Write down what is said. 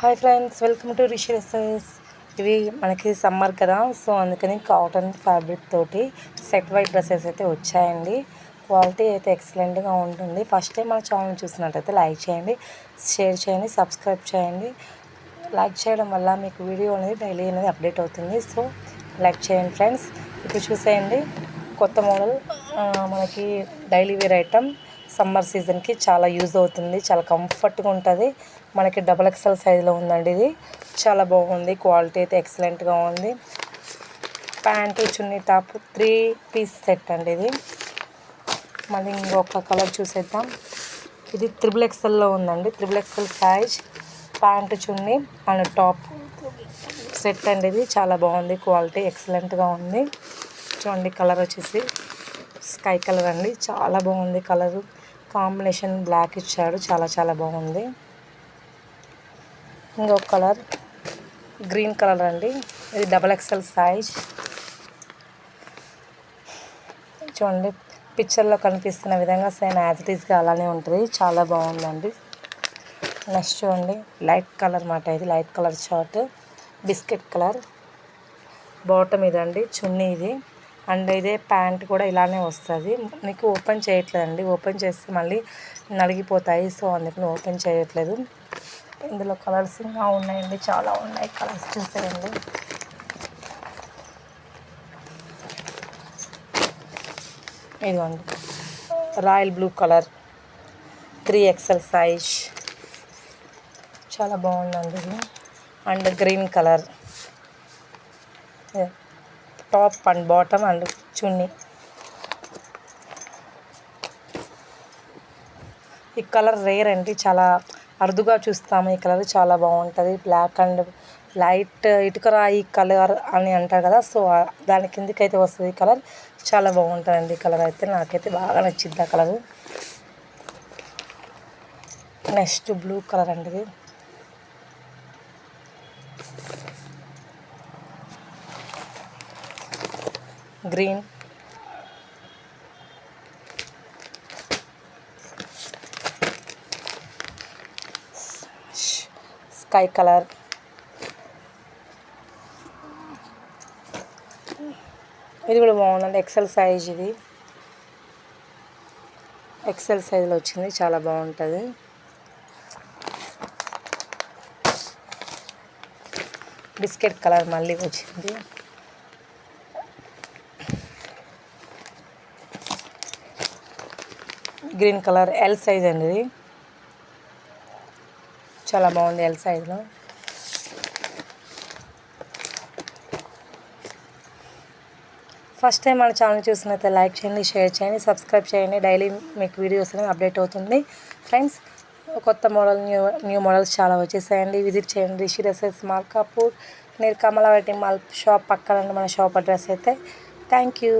Hi friends, welcome to Rishi dresses. ఇవి మనకి summer కదా, సో అందుకని కాటన్ ఫ్యాబ్రిక్ తోటి సెట్ వైట్ డ్రెస్సెస్ అయితే వచ్చాయండి. క్వాలిటీ అయితే ఎక్సలెంట్గా ఉంటుంది. ఫస్ట్ టైం మన ఛానల్ చూసినట్టయితే లైక్ చేయండి, షేర్ చేయండి, సబ్స్క్రైబ్ చేయండి. లైక్ చేయడం వల్ల మీకు వీడియో అనేది డైలీ అనేది అప్డేట్ అవుతుంది. సో లైక్ చేయండి ఫ్రెండ్స్. ఇప్పుడు చూసేయండి, కొత్త మోడల్ మనకి డైలీ వేర్ ఐటమ్. సమ్మర్ సీజన్కి చాలా యూజ్ అవుతుంది, చాలా కంఫర్ట్గా ఉంటుంది. మనకి XXL సైజులో ఉందండి. ఇది చాలా బాగుంది, క్వాలిటీ అయితే ఎక్సలెంట్గా ఉంది. ప్యాంటు చున్నీ టాప్ 3 పీస్ సెట్ అండి ఇది. మళ్ళీ ఇంకొక కలర్ చూసేద్దాం. ఇది XXLలో ఉందండి, XXL size. Pant chunni and top set అండి. ఇది చాలా బాగుంది, క్వాలిటీ ఎక్సలెంట్గా ఉంది. చూడండి, కలర్ వచ్చేసి స్కై కలర్ అండి, చాలా బాగుంది. కలరు కాంబినేషన్ బ్లాక్ ఇచ్చాడు, చాలా బాగుంది. ఇంకొక కలర్ గ్రీన్ కలర్ అండి, ఇది XXL సైజ్. చూడండి, పిక్చర్లో కనిపిస్తున్న విధంగా సేమ్ యాజ్ ఇట్ ఈస్గా అలానే ఉంటుంది, చాలా బాగుందండి. నెక్స్ట్ చూడండి, లైట్ కలర్ మాట. ఇది light colour short, biscuit colour bottom ఇదండి. చున్నీ ఇది అండ్ ఇదే ప్యాంట్ కూడా ఇలానే వస్తుంది. మీకు ఓపెన్ చేయట్లేదండి, ఓపెన్ చేస్తే మళ్ళీ నలిగిపోతాయి, సో అందుకని ఓపెన్ చేయట్లేదు. ఇందులో కలర్స్ ఇంకా ఉన్నాయండి, చాలా ఉన్నాయి. కలర్స్ చూసేయండి. ఇదిగోండి, royal blue colour 3XL size, చాలా బాగుందండి ఇది. And green colour top and bottom and chunni. ఈ కలర్ రేర్ అండి, చాలా అరుదుగా చూస్తాము. ఈ కలర్ చాలా బాగుంటుంది. బ్లాక్ అండ్ లైట్ ఇటుక రాయి కలర్ అని అంటారు కదా, సో దాని కిందకైతే వస్తుంది. ఈ కలర్ చాలా బాగుంటుందండి. ఈ కలర్ అయితే నాకైతే బాగా నచ్చింది ఆ కలరు. నెక్స్ట్ బ్లూ కలర్ అండి, ఇది గ్రీన్, స్కై కలర్, ఇది కూడా బాగుందండి. XL సైజ్, ఇది XL సైజులో వచ్చింది, చాలా బాగుంటుంది. బిస్కెట్ కలర్ మళ్ళీ వచ్చింది. గ్రీన్ కలర్ L సైజ్ అండి, ఇది చాలా బాగుంది L సైజ్లో. ఫస్ట్ టైం మన ఛానల్ చూసినట్లయితే లైక్ చేయండి, షేర్ చేయండి, సబ్స్క్రైబ్ చేయండి. డైలీ మీకు వీడియోస్ అనేవి అప్డేట్ అవుతుంది ఫ్రెండ్స్. కొత్త మోడల్ న్యూ మోడల్స్ చాలా వచ్చేసాయండి. విజిట్ చేయండి రిషి డ్రెస్సెస్, మార్కాపూర్, నియర్ కమలా వెయిటింగ్ మాల్ షాప్ పక్కన మన షాప్ అడ్రస్ అయితే. Thank you.